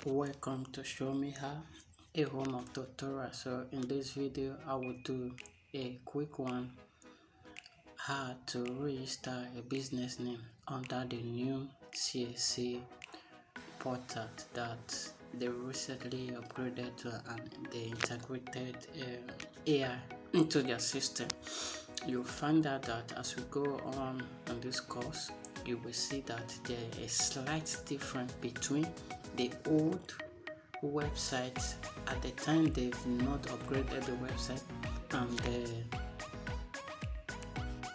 Welcome to Show Me How, a home of tutorial. So in this video I will do a quick one, how to register a business name under the new CAC portal that they recently upgraded to, and they integrated AI into their system. You'll find out that as we go on this course, you will see that there is a slight difference between the old website at the time they've not upgraded the website and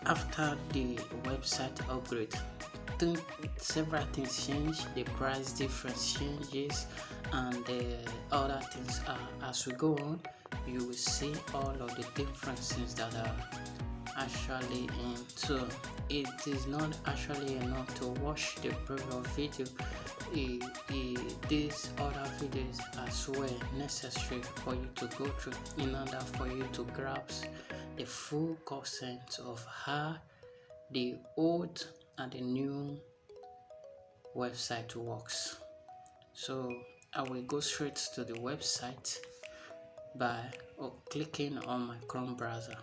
after the website upgrade. Several things change, the price difference changes, and other things as we go on. You will see all of the differences that are actually in. So it is not actually enough to watch the previous video. These other videos as well necessary for you to go through in order for you to grasp the full concept of how the old and the new website works. So I will go straight to the website by clicking on my Chrome browser.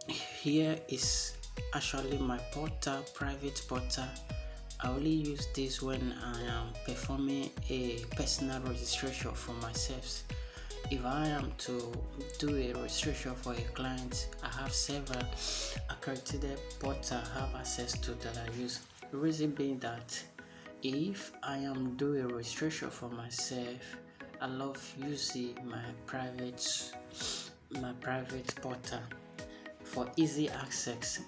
Here is actually my portal, private portal. I only use this when I am performing a personal registration for myself. If I am to do a registration for a client, I have several accredited portals I have access to that I use. The reason being that if I am doing a registration for myself, I love using my private portal for easy access.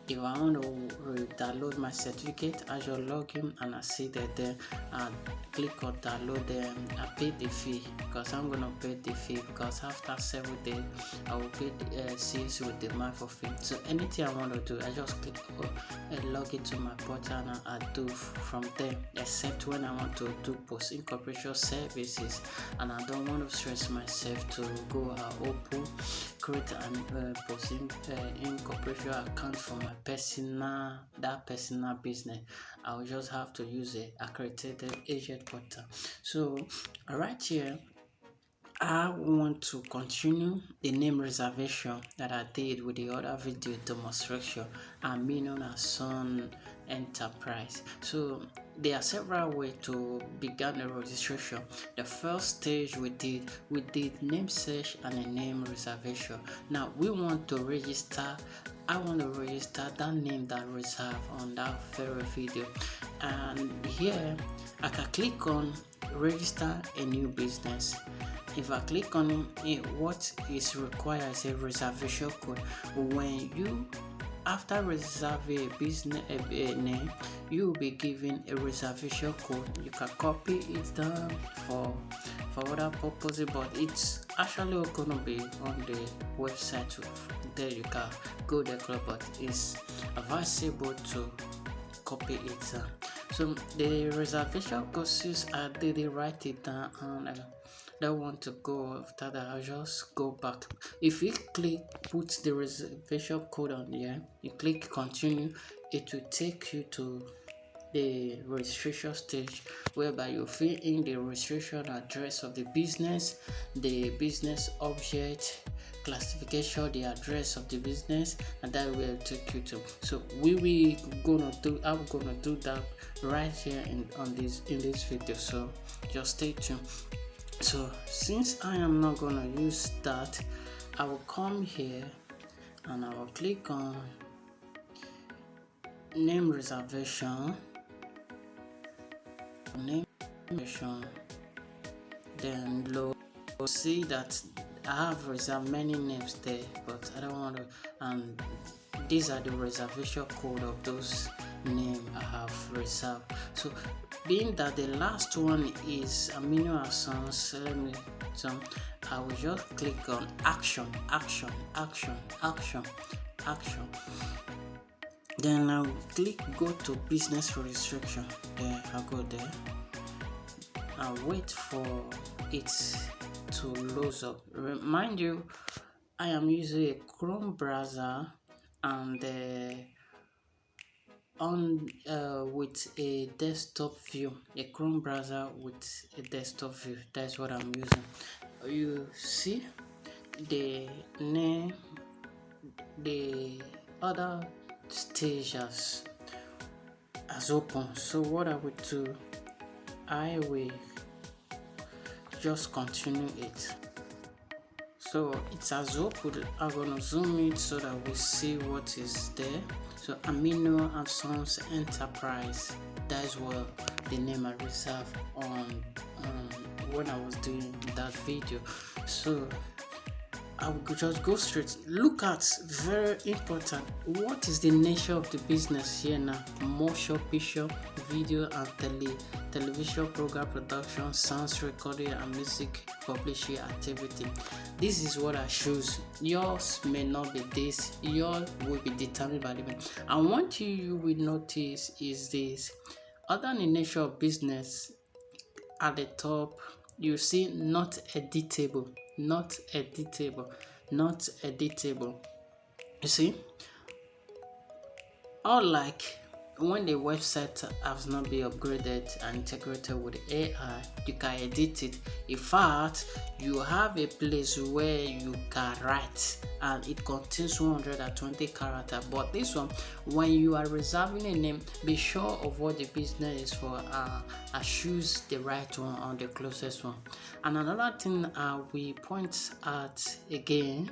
If I want to download my certificate, I just log in and I see that there and click on download them. I pay the fee because I'm gonna pay the fee because after 7 days I will pay the CS with the month of fee. So anything I want to do, I just click log into my portal and I do from there, except when I want to do post incorporation services and I don't want to stress myself to go open, create and post incorporation account for my personal business. I will just have to use a accredited agent portal. So right here I want to continue the name reservation that I did with the other video demonstration and known as Sun Enterprise. So there are several ways to begin a registration. The first stage we did name search and a name reservation. Now we want to register. I want to register that name that reserved on that very video, and here I can click on register a new business. If I click on it, what is required is a reservation code. When you after reserving a business name, you will be given a reservation code. You can copy it down for other purposes, but it's actually going to be on the website. There you can go there, but it's advisable to copy it down. So the reservation courses, I didn't write it down and I don't want to go after that. I'll just go back. If you put the reservation code on here, you click continue, it will take you to the registration stage whereby you fill in the registration address of the business object, classification, the address of the business, and that will take you to. So I'm gonna do that right here in this video, so just stay tuned. So since I am not gonna use that, I will come here and I will click on name reservation, then below see that I have reserved many names there, but I don't want to, and these are the reservation code of those names I have reserved. So being that the last one is amino acids, I will just click on action. Then I'll click go to business registration. Then I'll go there. I'll wait for it to load up. Remind you, I am using a Chrome browser and on with a desktop view, a Chrome browser with a desktop view. That's what I'm using. You see the name, the other stage as open. So what I will do, I will just continue it. So it's as open. I'm gonna zoom it so that we see what is there. So Amino and Sons Enterprise, that's what the name I reserved on when I was doing that video. So I will just go straight. Look at, very important, what is the nature of the business here now? Motion picture, video and television program production, sounds recording and music publishing activity. This is what I choose. Yours may not be this. Yours will be determined by the man. And what you will notice is this. Other than the nature of business, at the top you see not editable, not editable, not editable. You see, unlike when the website has not been upgraded and integrated with AI, you can edit it. In fact, you have a place where you can write and it contains 120 characters. But this one, when you are reserving a name, be sure of what the business is for. Choose the right one or the closest one. And another thing we point at again,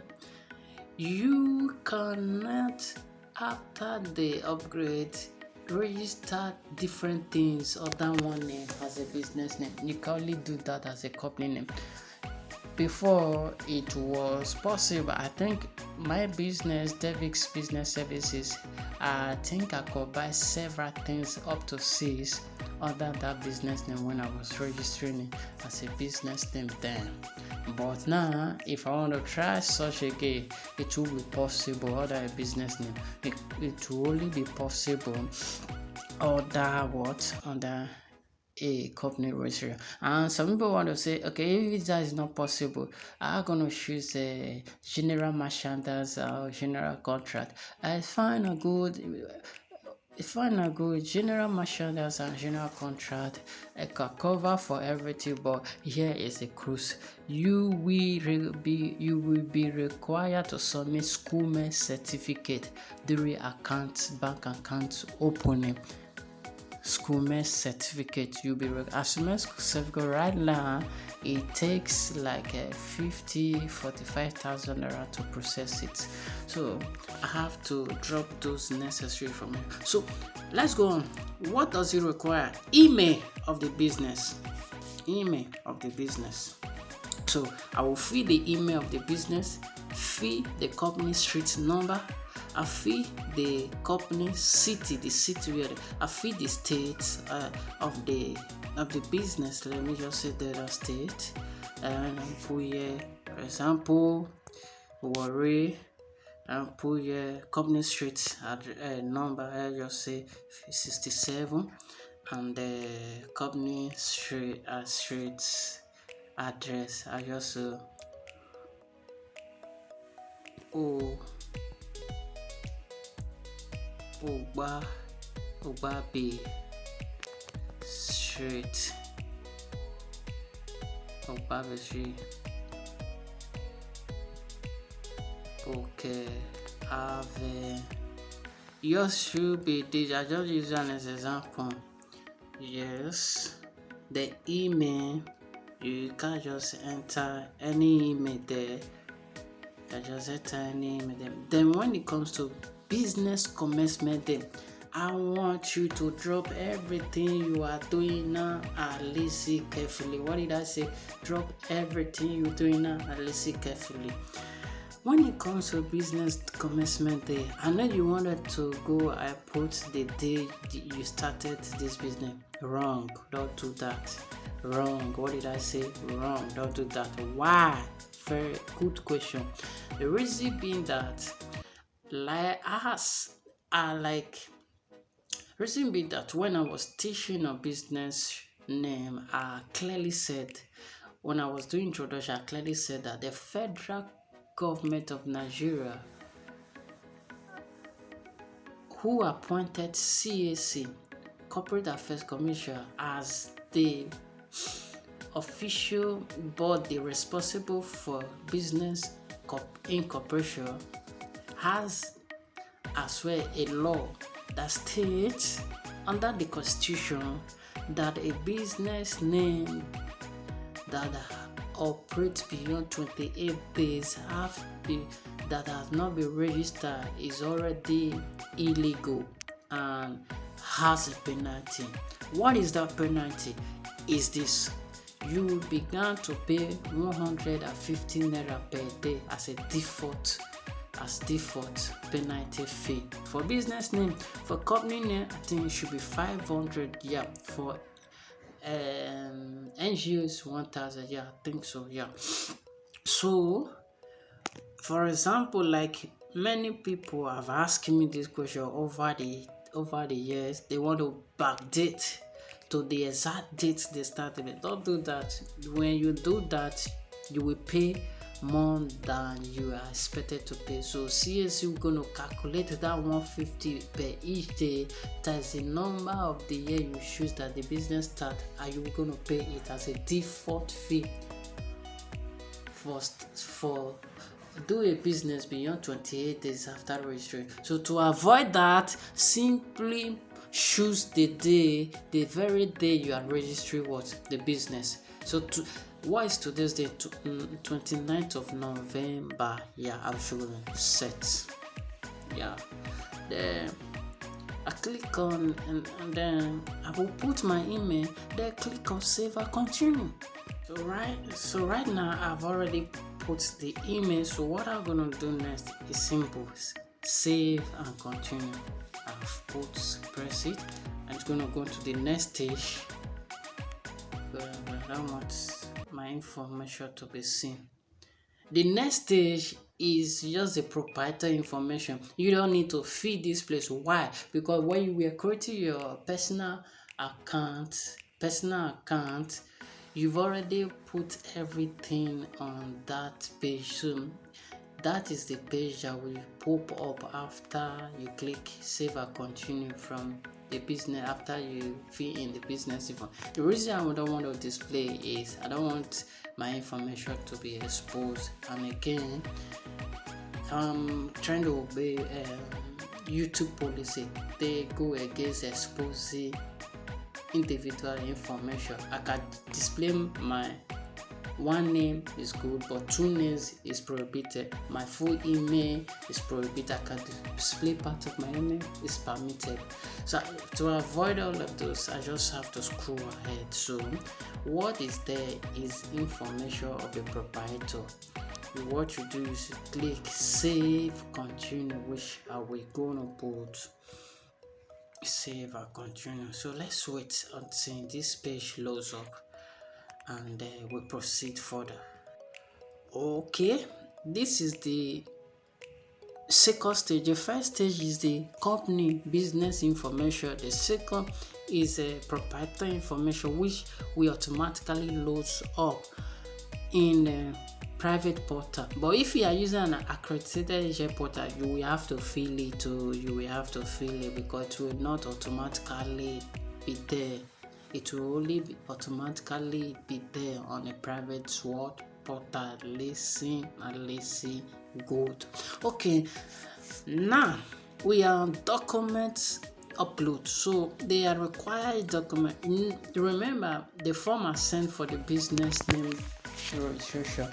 you cannot, after the upgrade, register different things other than one name as a business name. You can only do that as a company name. Before it was possible, I think my business, Devix Business Services, I think I could buy several things up to 6 under that business name when I was registering it as a business name then. But now, if I want to try such again, it will be possible under a business name. It will only be possible under what? Under a company registry. And some people want to say, okay, if that is not possible, I'm gonna choose a general merchandise or general contract. I find a good general merchandise and general contract. I can cover for everything, but here is a cruise. You will be required to submit schoolmate certificate during bank account opening. Schoolmate certificate, you'll be schoolmate certificate right now. It takes like 45,000 naira to process it. So I have to drop those necessary from here. So let's go on. What does it require? Email of the business. Email of the business. So I will fill the email of the business, fill the company street number, I fill the company city, the city where I fill the state of the business. Let me just say the state, and put here, for example, Warri, and put here company street number. I just say 67, and the company street address. I just Ogbabe Street, Ogbabe Street. Okay, yours should be this. I just use an example. Yes, the email, you can just enter any email there. You can just enter any email there. Then when it comes to business commencement day, I want you to drop everything you are doing now and listen carefully. What did I say? Drop everything you're doing now and listen carefully. When it comes to business commencement day, I know you wanted to go and put the day you started this business. Wrong. Don't do that. Wrong. What did I say? Wrong. Don't do that. Why? Very good question. The reason being that reason being that when I was teaching a business name, I clearly said, when I was doing introduction, I clearly said that the federal government of Nigeria who appointed CAC, Corporate Affairs Commission, as the official body responsible for business incorporation, has as well a law that states under the Constitution that a business name that operates beyond 28 days that has not been registered is already illegal and has a penalty. What is that penalty? Is this: you began to pay 150 naira per day as a default penalty fee. For business name, for company name, I think it should be 500. Yeah, for NGO is 1,000. Yeah, I think so. Yeah. So, for example, like many people have asked me this question over the years. They want to backdate to the exact date they started with. Don't do that. When you do that, you will pay more than you are expected to pay. So CAC we're going to calculate that 150 per each day times the number of the year you choose that the business start, and you're going to pay it as a default fee for do a business beyond 28 days after registering. So to avoid that, simply choose the very day you are registering the business. So what is today's date? 29th of November. Yeah, I'm sure set. Yeah. Then I click on and then I will put my email. Then click on save and continue. So right now I've already put the email. So what I'm gonna do next is simple: save and continue. I've press it, and it's gonna go to the next stage. I don't want my information to be seen. The next stage is just the proprietary information. You don't need to feed this place. Why? Because when you were creating your personal account, you've already put everything on that page. So that is the page that will pop up after you click save and continue from the business, after you fill in the business info. The reason I don't want to display is I don't want my information to be exposed, and again I'm trying to obey YouTube policy. They go against exposing individual information. I can display my one name is good, but two names is prohibited. My full email is prohibited. I can display part of my email is permitted. So to avoid all of those, I just have to scroll ahead. So what is there is information of the proprietor. What you do is click save continue, which are we gonna put save and continue. So let's wait until this page loads up, and we proceed further. Okay, this is the second stage. The first stage is the company business information. The second is proprietary information, which we automatically loads up in private portal. But if you are using an accredited agent portal, you will have to fill it because it will not automatically be there. It will only automatically be there on a private SWOT portal. Listen good. Okay, now we are on documents upload. So they are required document. Remember, the form are sent for the business name registration.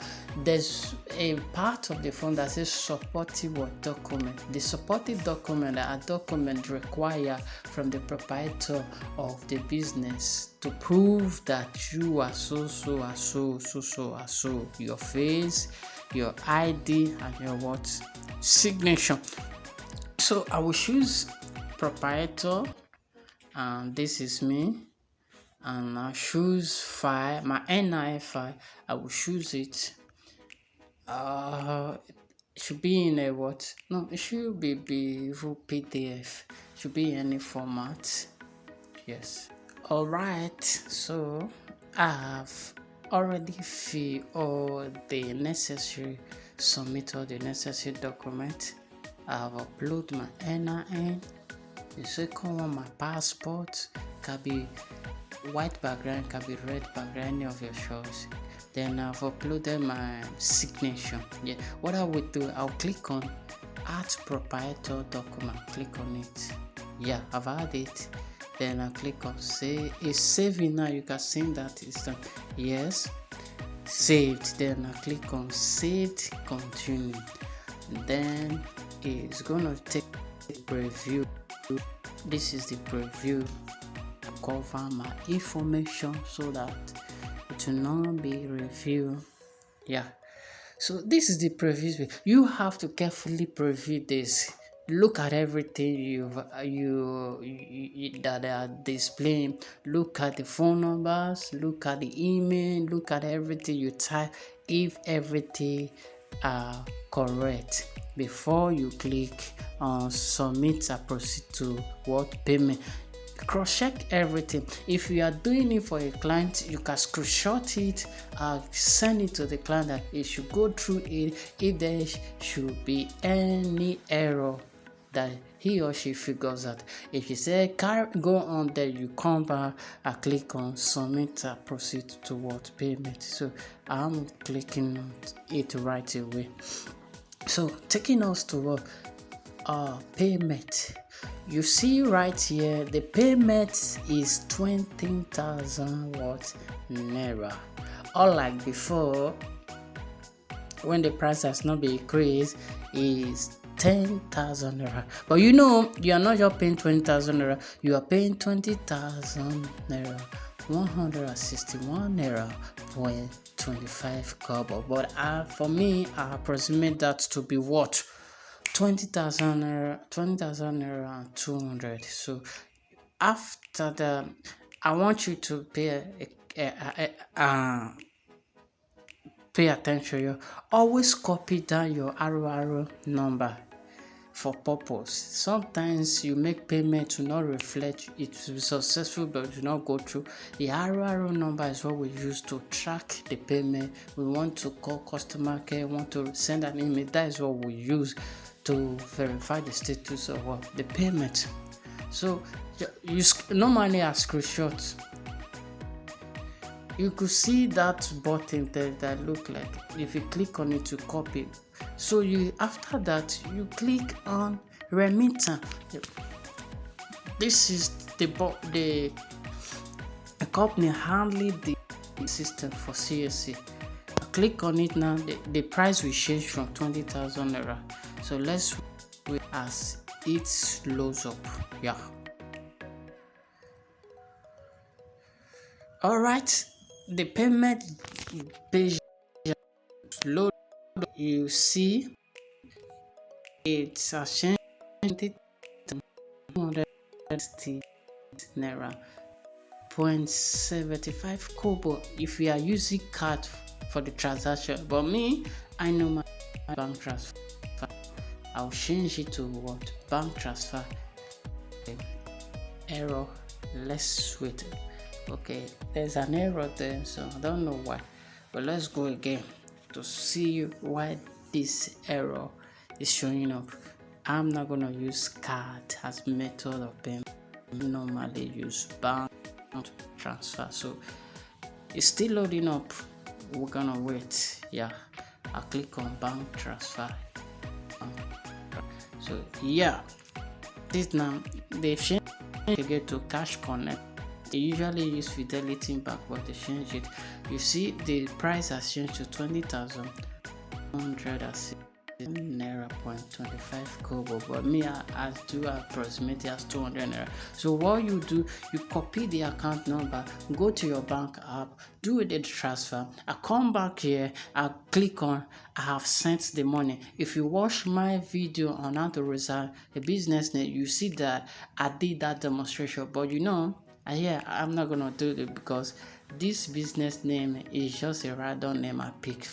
There's a part of the form that says supportive document. The supportive document are documents required from the proprietor of the business to prove that you are so. Your face, your ID, and your signature. So I will choose proprietor, and this is me. And I choose file, my NI file. I will choose it. It should be in a what? No, it should be PDF. It should be any format. Yes. Alright, so I have already filled all the necessary, submit all the necessary documents. I have uploaded my NIN. The second one, my passport, can be white background, can be red background, any of your choice. Then I've uploaded my signature. Yeah, what I would do, I'll click on add proprietor document, click on it. Yeah, I've added it. Then I click on save. It's saving now. You can see that it's done. Yes, saved. Then I click on saved, continue. Then it's gonna take the preview. This is the preview. Cover my information so that it will not be reviewed. Yeah, so this is the preview. You have to carefully preview this. Look at everything you that are displaying. Look at the phone numbers, look at the email, look at everything you type, if everything are correct before you click on submit and proceed to what payment. Cross check everything. If you are doing it for a client, you can screenshot it, send it to the client that it should go through it. If there should be any error, that he or she figures out. If you say go on there, you come back and click on submit and proceed toward payment. So I'm clicking on it right away. So taking us to what payment. You see right here, the payment is 20,000 naira. Unlike before, when the price has not been increased, is 10,000 naira. But you know, you are not just paying 20,000 naira, you are paying 20,000 naira, 161 naira point 25 kobo. But for me, I approximate that to be what? 20,000 naira, and 200. So after that, I want you to pay attention. You always copy down your arrow number for purpose. Sometimes you make payment to not reflect it to be successful, but do not go through. The arrow number is what we use to track the payment. We want to call customer care, want to send an email. That is what we use to verify the status of the payment. So you normally ask screenshots. You could see that button there that look like, if you click on it to copy. So after that you click on remitter. This is the company handling the system for CSC. Click on it now. The price will change from 20,000 naira. So let's wait as it loads up. Yeah. All right. The payment page load. You see, it's a change to 260 naira 0.75 kobo if you are using card for the transaction. But me, I know my bank transfer. I'll change it to what? Bank transfer. Error. Let's wait. Okay, there's an error there, so I don't know why. But let's go again to see why this error is showing up. I'm not gonna use card as method of payment. I normally use bank transfer. So it's still loading up. We're gonna wait. Yeah, I'll click on bank transfer. So yeah, this now they've changed it to Cash Connect. They usually use Fidelity Bank, but they change it. You see, the price has changed to 20,160 naira 0.25 kobo. But me, I do approximate as 200 naira. So what you do, you copy the account number, go to your bank app, do the transfer. I come back here, I click on I have sent the money. If you watch my video on how to reserve a business name, you see that I did that demonstration. But you know, I'm not gonna do it because this business name is just a random name I picked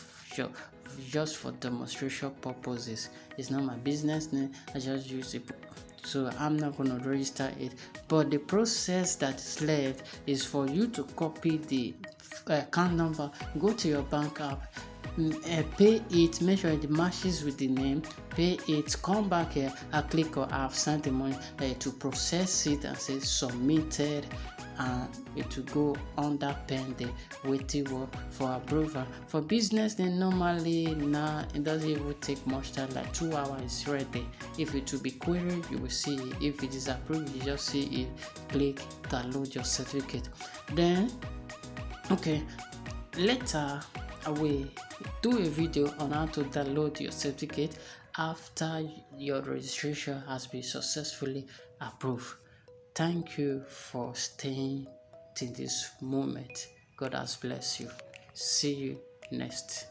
just for demonstration purposes. It's not my business name. I just use it, so I'm not gonna register it. But the process that is left is for you to copy the account number, go to your bank app, pay it, make sure it matches with the name, pay it, come back here and click on I've sent the money to process it and say submitted, and it will go under pending waiting work for approval. For business, then normally now it doesn't even take much time, like 2 hours is ready. If it will be queried, you will see it. If it is approved, you just see it, click download your certificate. Then okay, later I will do a video on how to download your certificate after your registration has been successfully approved. Thank you for staying till this moment. God has blessed you. See you next.